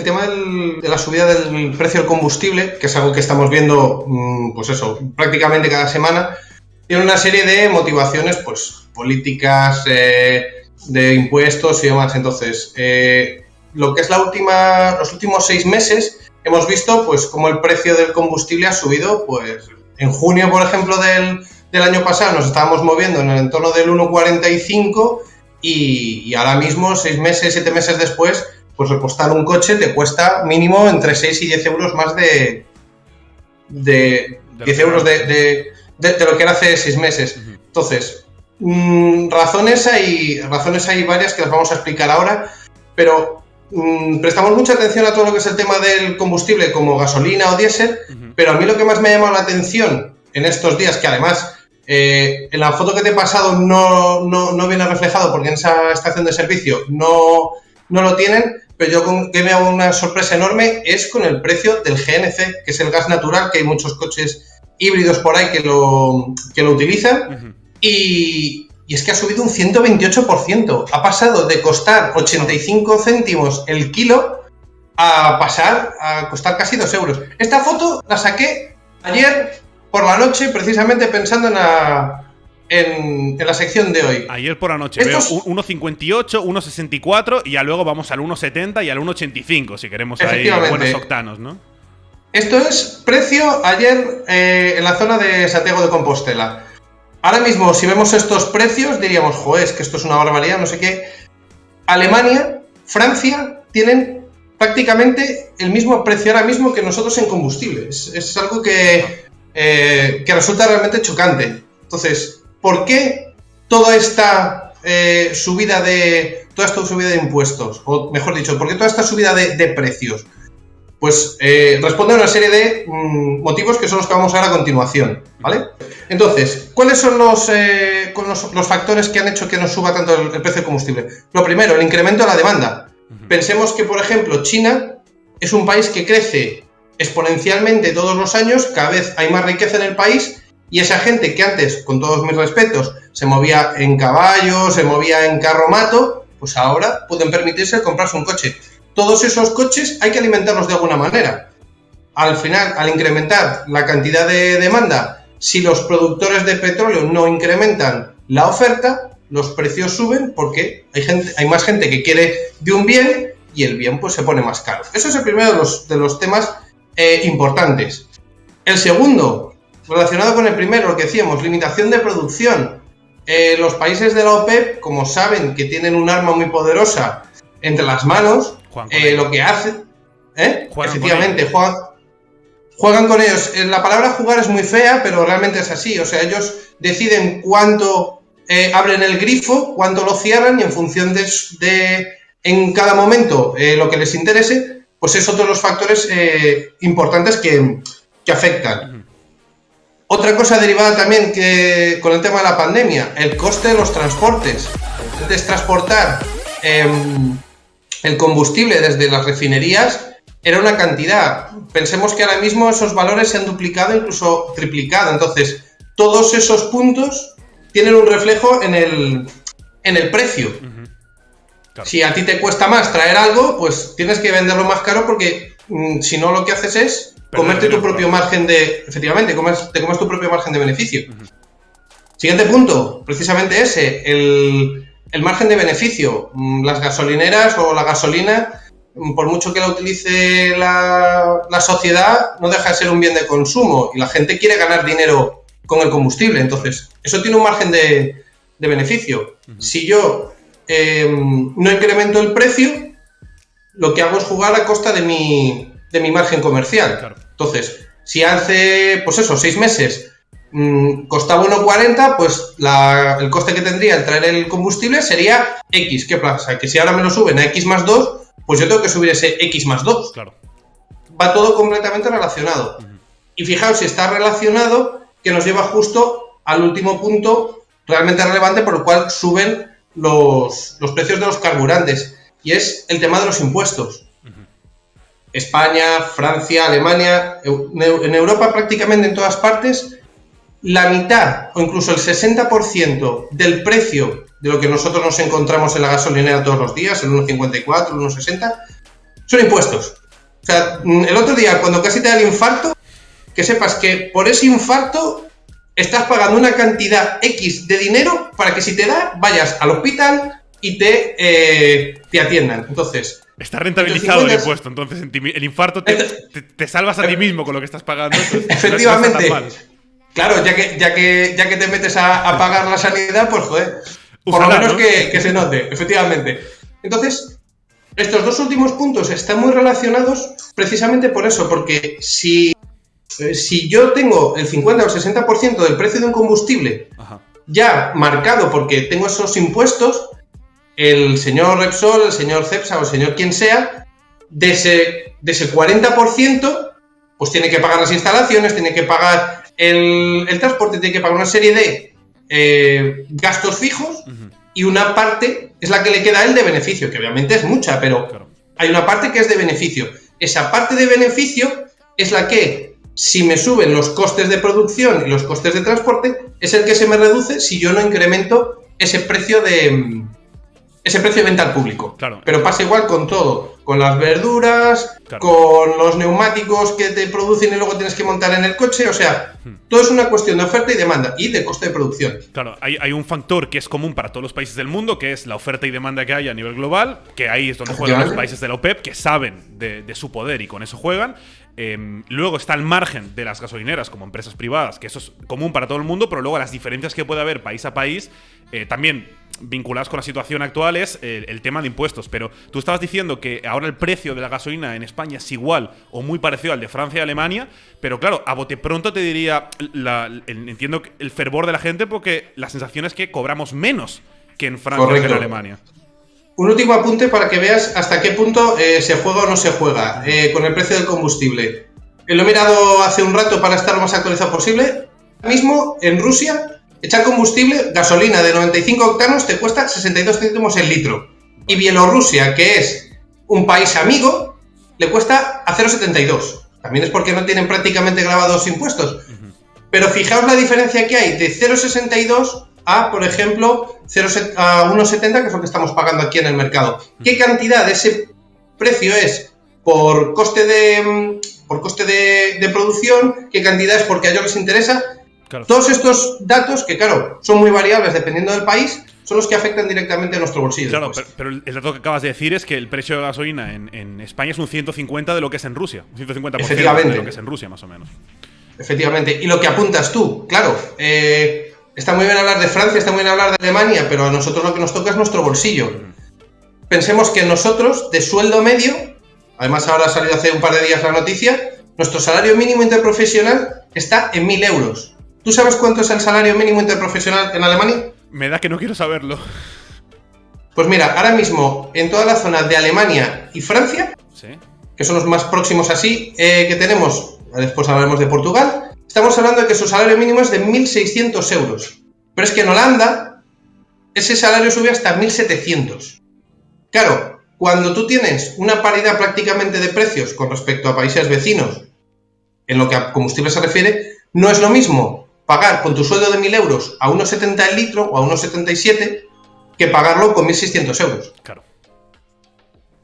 tema de la subida del precio del combustible, que es algo que estamos viendo, pues eso, prácticamente cada semana, tiene una serie de motivaciones, pues políticas, de impuestos y demás. Entonces, lo que es los últimos 6 meses, hemos visto pues cómo el precio del combustible ha subido. Pues en junio, por ejemplo, del año pasado nos estábamos moviendo en el entorno del 1,45 y ahora mismo, 6 meses, 7 meses después, pues repostar un coche te cuesta mínimo entre 6 y 10 euros más de 10 euros de lo que era hace 6 meses. Entonces, razones hay varias que las vamos a explicar ahora, pero prestamos mucha atención a todo lo que es el tema del combustible como gasolina o diésel, pero a mí lo que más me ha llamado la atención en estos días, que además en la foto que te he pasado no viene reflejado porque en esa estación de servicio no lo tienen, pero yo que me hago una sorpresa enorme es con el precio del GNC, que es el gas natural, que hay muchos coches híbridos por ahí que lo utilizan, y es que ha subido un 128%. Ha pasado de costar 85 céntimos el kilo a pasar a costar casi 2 euros. Esta foto la saqué ayer por la noche, precisamente pensando en la sección de hoy. Ayer por la noche veo 1,58, 1,64 y ya luego vamos al 1,70 y al 1,85 si queremos ahí buenos octanos, ¿no? Esto es precio ayer en la zona de Santiago de Compostela. Ahora mismo, si vemos estos precios, diríamos, joder, es que esto es una barbaridad, no sé qué. Alemania, Francia tienen prácticamente el mismo precio ahora mismo que nosotros en combustible. Es algo que resulta realmente chocante. Entonces, ¿por qué toda esta subida de impuestos? O mejor dicho, ¿por qué toda esta subida de precios? Pues responde a una serie de motivos que son los que vamos a ver a continuación, ¿vale? Entonces, ¿cuáles son los factores que han hecho que nos suba tanto el precio del combustible? Lo primero, el incremento de la demanda. Pensemos que, por ejemplo, China es un país que crece exponencialmente todos los años, cada vez hay más riqueza en el país, y esa gente que antes, con todos mis respetos, se movía en caballo, se movía en carromato, pues ahora pueden permitirse comprarse un coche. Todos esos coches hay que alimentarlos de alguna manera. Al final, al incrementar la cantidad de demanda, si los productores de petróleo no incrementan la oferta, los precios suben porque hay más gente que quiere de un bien y el bien pues se pone más caro. Eso es el primero de los temas importantes. El segundo, relacionado con el primero, lo que decíamos, limitación de producción. Los países de la OPEP, como saben que tienen un arma muy poderosa entre las manos, lo que hacen, efectivamente, juegan con ellos. La palabra jugar es muy fea, pero realmente es así. O sea, ellos deciden cuánto abren el grifo, cuánto lo cierran, y en función de en cada momento lo que les interese, pues es otro de los factores importantes que afectan. Otra cosa derivada también que con el tema de la pandemia, el coste de los transportes. Antes transportar el combustible desde las refinerías era una cantidad. Pensemos que ahora mismo esos valores se han duplicado, incluso triplicado. Entonces, todos esos puntos tienen un reflejo en el precio. Claro. Si a ti te cuesta más traer algo, pues tienes que venderlo más caro porque si no, lo que haces es comerte tu propio margen efectivamente, te comes tu propio margen de beneficio. Siguiente punto, precisamente ese, el margen de beneficio. Las gasolineras o la gasolina, por mucho que la utilice la sociedad, no deja de ser un bien de consumo y la gente quiere ganar dinero con el combustible. Entonces, eso tiene un margen de beneficio. Si yo no incremento el precio, lo que hago es jugar a costa de mi margen comercial. Claro. Entonces, si hace, pues eso, 6 meses costaba 1,40, pues el coste que tendría el traer el combustible sería X. ¿Qué pasa? Que si ahora me lo suben a X más 2, pues yo tengo que subir ese X más 2. Claro. Va todo completamente relacionado. Y fijaos si está relacionado, que nos lleva justo al último punto realmente relevante por el cual suben los precios de los carburantes, y es el tema de los impuestos. España, Francia, Alemania, en Europa prácticamente en todas partes, la mitad o incluso el 60% del precio de lo que nosotros nos encontramos en la gasolinera todos los días, el 1,54, el 1,60, son impuestos. O sea, el otro día, cuando casi te da el infarto, que sepas que por ese infarto estás pagando una cantidad X de dinero para que si te da, vayas al hospital y te atiendan. Entonces... Está rentabilizado el impuesto, entonces el infarto te salvas a ti mismo con lo que estás pagando. Efectivamente. No claro, ya que te metes a pagar la sanidad, pues joder, por lo menos, ¿no? que se note, efectivamente. Entonces, estos dos últimos puntos están muy relacionados precisamente por eso, porque si yo tengo el 50 o el 60% del precio de un combustible ya marcado porque tengo esos impuestos, el señor Repsol, el señor Cepsa o el señor quien sea, de ese 40%, pues tiene que pagar las instalaciones, tiene que pagar el transporte, tiene que pagar una serie de gastos fijos y una parte es la que le queda a él de beneficio, que obviamente es mucha, pero hay una parte que es de beneficio. Esa parte de beneficio es la que, si me suben los costes de producción y los costes de transporte, es el que se me reduce si yo no incremento ese precio de venta al público. Claro. Pero pasa igual con todo, con las verduras, con los neumáticos que te producen y luego tienes que montar en el coche, o sea, todo es una cuestión de oferta y demanda y de coste de producción. Claro, hay un factor que es común para todos los países del mundo, que es la oferta y demanda que hay a nivel global, que ahí es donde juegan los países de la OPEP, que saben de su poder y con eso juegan. Luego está el margen de las gasolineras como empresas privadas, que eso es común para todo el mundo, pero luego las diferencias que puede haber país a país, también vinculadas con la situación actual, es el tema de impuestos. Pero tú estabas diciendo que ahora el precio de la gasolina en España es igual o muy parecido al de Francia y Alemania, pero claro, a bote pronto te diría, entiendo el fervor de la gente, porque la sensación es que cobramos menos que en Francia o en Alemania. Un último apunte para que veas hasta qué punto se juega o no se juega con el precio del combustible. Lo he mirado hace un rato para estar lo más actualizado posible. Ahora mismo, en Rusia, echar combustible, gasolina de 95 octanos, te cuesta 62 céntimos el litro. Y Bielorrusia, que es un país amigo, le cuesta a 0,72. También es porque no tienen prácticamente grabados impuestos. Pero fijaos la diferencia que hay de 0,62 a, por ejemplo, a 1,70, que es lo que estamos pagando aquí en el mercado. ¿Qué cantidad de ese precio es por coste de producción? ¿Qué cantidad es porque a ellos les interesa? Claro. Todos estos datos, que claro, son muy variables dependiendo del país, son los que afectan directamente a nuestro bolsillo. Claro, pero el dato que acabas de decir es que el precio de gasolina en España es un 150 de lo que es en Rusia. Un 150% de lo que es en Rusia, más o menos. Efectivamente. Y lo que apuntas tú, claro, está muy bien hablar de Francia, está muy bien hablar de Alemania, pero a nosotros lo que nos toca es nuestro bolsillo. Pensemos que nosotros, de sueldo medio, además ahora ha salido hace un par de días la noticia, nuestro salario mínimo interprofesional está en 1.000 euros. ¿Tú sabes cuánto es el salario mínimo interprofesional en Alemania? Me da que no quiero saberlo. Pues mira, ahora mismo en toda la zona de Alemania y Francia, ¿sí?, que son los más próximos así que tenemos, después hablaremos de Portugal, estamos hablando de que su salario mínimo es de 1.600 euros. Pero es que en Holanda ese salario sube hasta 1.700. Claro, cuando tú tienes una paridad prácticamente de precios con respecto a países vecinos, en lo que a combustible se refiere, no es lo mismo pagar con tu sueldo de 1.000 euros a 1,70 el litro o a 1,77 que pagarlo con 1.600 euros. Claro.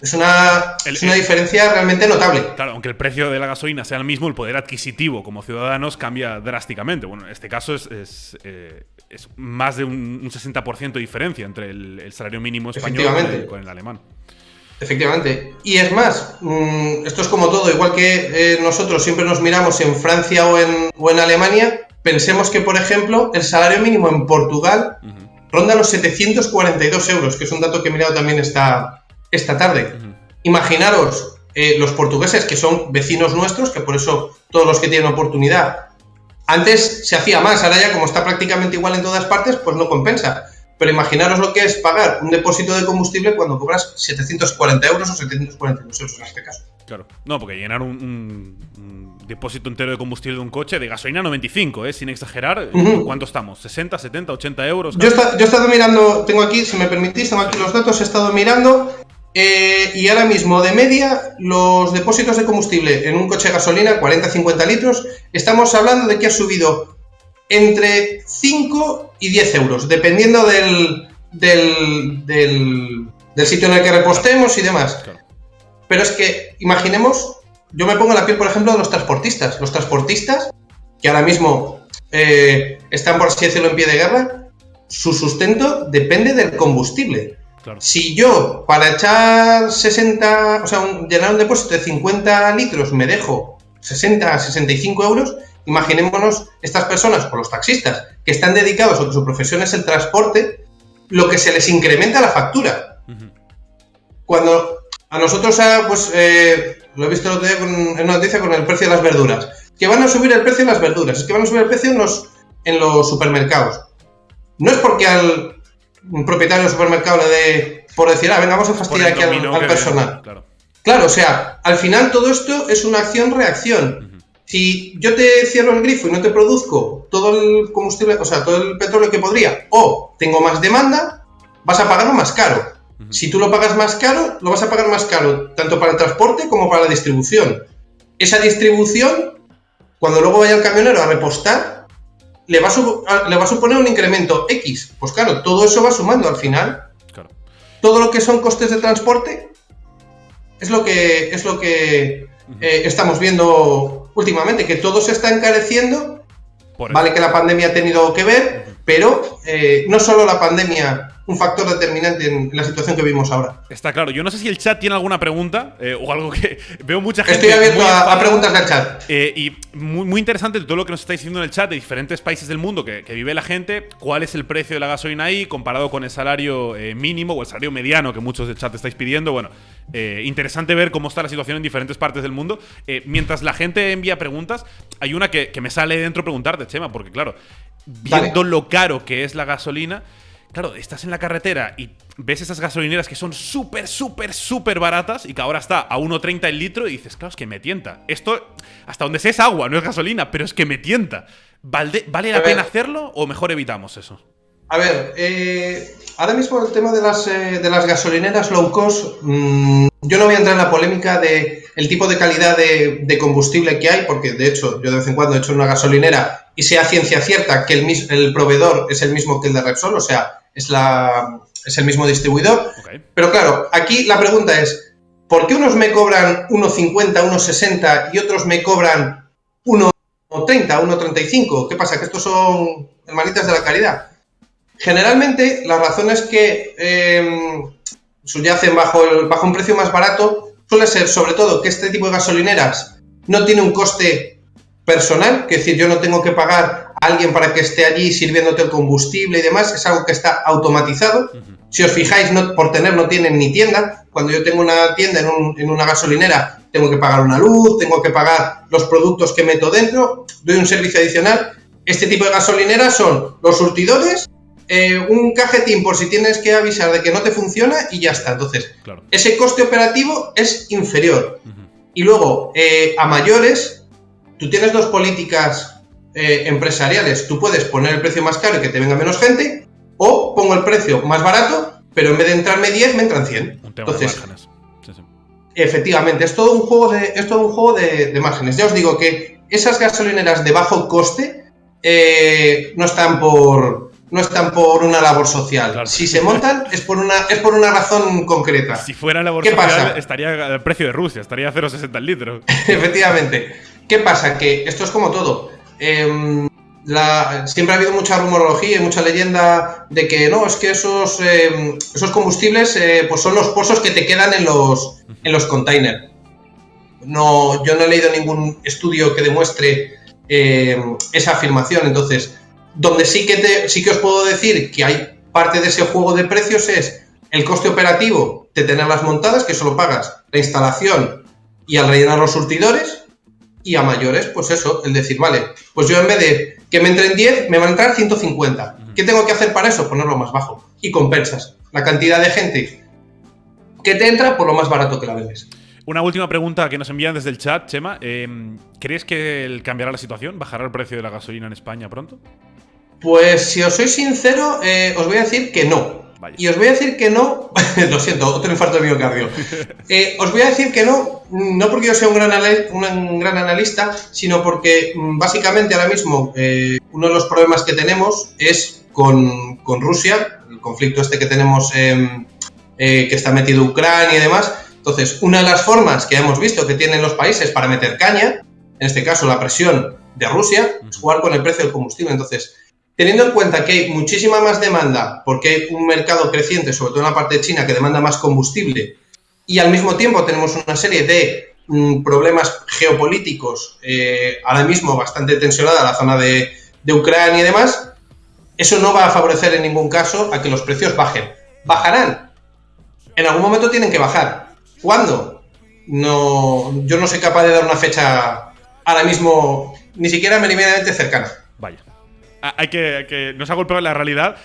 Es una diferencia realmente notable. Claro, aunque el precio de la gasolina sea el mismo, el poder adquisitivo como ciudadanos cambia drásticamente. Bueno, en este caso es más de un 60% de diferencia entre el salario mínimo español con el alemán. Efectivamente. Y es más, esto es como todo, igual que nosotros siempre nos miramos en Francia o en Alemania, pensemos que, por ejemplo, el salario mínimo en Portugal ronda los 742 euros, que es un dato que he mirado también esta tarde. Imaginaros los portugueses, que son vecinos nuestros, que por eso todos los que tienen oportunidad. Antes se hacía más, ahora ya como está prácticamente igual en todas partes, pues no compensa. Pero imaginaros lo que es pagar un depósito de combustible cuando cobras 740 euros o 742 euros en este caso. Claro. No, porque llenar un depósito entero de combustible de un coche, de gasolina 95, sin exagerar, ¿cuánto estamos? ¿60, 70, 80 euros? Yo he estado mirando, tengo aquí, si me permitís, tengo aquí los datos, he estado mirando y ahora mismo de media los depósitos de combustible en un coche de gasolina, 40-50 litros, estamos hablando de que ha subido entre 5 y 10 euros, dependiendo del sitio en el que repostemos y demás. Claro. pero es que, imaginemos, yo me pongo en la piel, por ejemplo, de los transportistas. Los transportistas, que ahora mismo están, por así decirlo, en pie de guerra, su sustento depende del combustible. Claro. Si yo, para echar 60, o sea, llenar un depósito de 50 litros, me dejo 60 a 65 euros, imaginémonos estas personas, o los taxistas, que están dedicados o que su profesión es el transporte, lo que se les incrementa la factura. Cuando a nosotros, pues, lo he visto el otro día en una noticia con el precio de las verduras, que van a subir el precio de las verduras, es que van a subir el precio en los supermercados. No es porque al propietario del supermercado le dé, por decir, venga, vamos a fastidiar aquí al personal. Claro, o sea, al final todo esto es una acción-reacción. Si yo te cierro el grifo y no te produzco todo el combustible, o sea, todo el petróleo que podría, o tengo más demanda, vas a pagarlo más caro. Si tú lo pagas más caro, lo vas a pagar más caro, tanto para el transporte como para la distribución. Esa distribución, cuando luego vaya el camionero a repostar, le va a suponer un incremento X. Pues claro, todo eso va sumando al final. Claro. Todo lo que son costes de transporte es lo que estamos viendo últimamente, que todo se está encareciendo. Vale que la pandemia ha tenido que ver, pero no solo la pandemia un factor determinante en la situación que vivimos ahora. Está claro. Yo no sé si el chat tiene alguna pregunta o algo que... Veo mucha gente... Estoy abierto a preguntas del chat. Y muy interesante todo lo que nos estáis diciendo en el chat de diferentes países del mundo que vive la gente, cuál es el precio de la gasolina ahí comparado con el salario mínimo o el salario mediano que muchos del chat estáis pidiendo. Bueno, interesante ver cómo está la situación en diferentes partes del mundo. Mientras la gente envía preguntas, hay una que me sale dentro preguntarte, Chema, porque claro, viendo lo caro que es la gasolina... Claro, estás en la carretera y ves esas gasolineras que son súper baratas y que ahora está a 1,30 el litro y dices, claro, es que me tienta. Esto, hasta donde sé, es agua, no es gasolina, pero es que me tienta. ¿Vale la pena hacerlo o mejor evitamos eso? A ver, ahora mismo el tema de las gasolineras low cost, yo no voy a entrar en la polémica de el tipo de calidad de combustible que hay, porque de hecho yo de vez en cuando he hecho una gasolinera y sea ciencia cierta que el proveedor es el mismo que el de Repsol, o sea, es el mismo distribuidor. Okay. Pero claro, aquí la pregunta es, ¿por qué unos me cobran 1,50, 1,60 y otros me cobran 1,30, 1,35? ¿Qué pasa? ¿Que estos son hermanitas de la caridad? Generalmente, las razones que subyacen bajo un precio más barato suele ser, sobre todo, que este tipo de gasolineras no tiene un coste personal, que es decir, yo no tengo que pagar a alguien para que esté allí sirviéndote el combustible y demás, es algo que está automatizado. Si os fijáis, no tienen ni tienda. Cuando yo tengo una tienda en una gasolinera, tengo que pagar una luz, tengo que pagar los productos que meto dentro, doy un servicio adicional. Este tipo de gasolineras son los surtidores, un cajetín por si tienes que avisar de que no te funciona y ya está. Entonces, claro, ese coste operativo es inferior. Y luego, a mayores, tú tienes dos políticas empresariales. Tú puedes poner el precio más caro y que te venga menos gente, o pongo el precio más barato, pero en vez de entrarme 10, me entran 100. Entonces, sí. Efectivamente, es todo un juego de márgenes. Ya os digo que esas gasolineras de bajo coste no están por una labor social. Claro. Si se montan es por una razón concreta. Si fuera labor social, estaría al precio de Rusia, estaría a 0,60 el litro. Efectivamente. ¿Qué pasa? Que esto es como todo. Siempre ha habido mucha rumorología y mucha leyenda de que no, es que esos combustibles pues son los pozos que te quedan en los containers. No, yo no he leído ningún estudio que demuestre esa afirmación. Entonces, donde sí que os puedo decir que hay parte de ese juego de precios es el coste operativo de tenerlas montadas, que solo pagas la instalación y al rellenar los surtidores. Y a mayores, pues eso, el decir, vale, pues yo en vez de que me entren 10, me van a entrar 150. ¿Qué tengo que hacer para eso? Ponerlo más bajo. Y compensas la cantidad de gente que te entra por lo más barato que la vendes. Una última pregunta que nos envían desde el chat, Chema. ¿Crees que cambiará la situación? ¿Bajará el precio de la gasolina en España pronto? Pues si os soy sincero, os voy a decir que no. Vaya. Y os voy a decir que no, lo siento, otro infarto de miocardio. Os voy a decir que no porque yo sea un gran analista, sino porque básicamente ahora mismo uno de los problemas que tenemos es con Rusia, el conflicto este que tenemos que está metido Ucrania y demás, Entonces, una de las formas que hemos visto que tienen los países para meter caña, en este caso la presión de Rusia, es jugar con el precio del combustible. Entonces, teniendo en cuenta que hay muchísima más demanda, porque hay un mercado creciente, sobre todo en la parte de China, que demanda más combustible, y al mismo tiempo tenemos una serie de problemas geopolíticos, ahora mismo bastante tensionada la zona de Ucrania y demás, eso no va a favorecer en ningún caso a que los precios bajen. ¿Bajarán? En algún momento tienen que bajar. ¿Cuándo? No, yo no soy capaz de dar una fecha ahora mismo, ni siquiera meridianamente cercana. Vaya. Nos ha golpeado la realidad.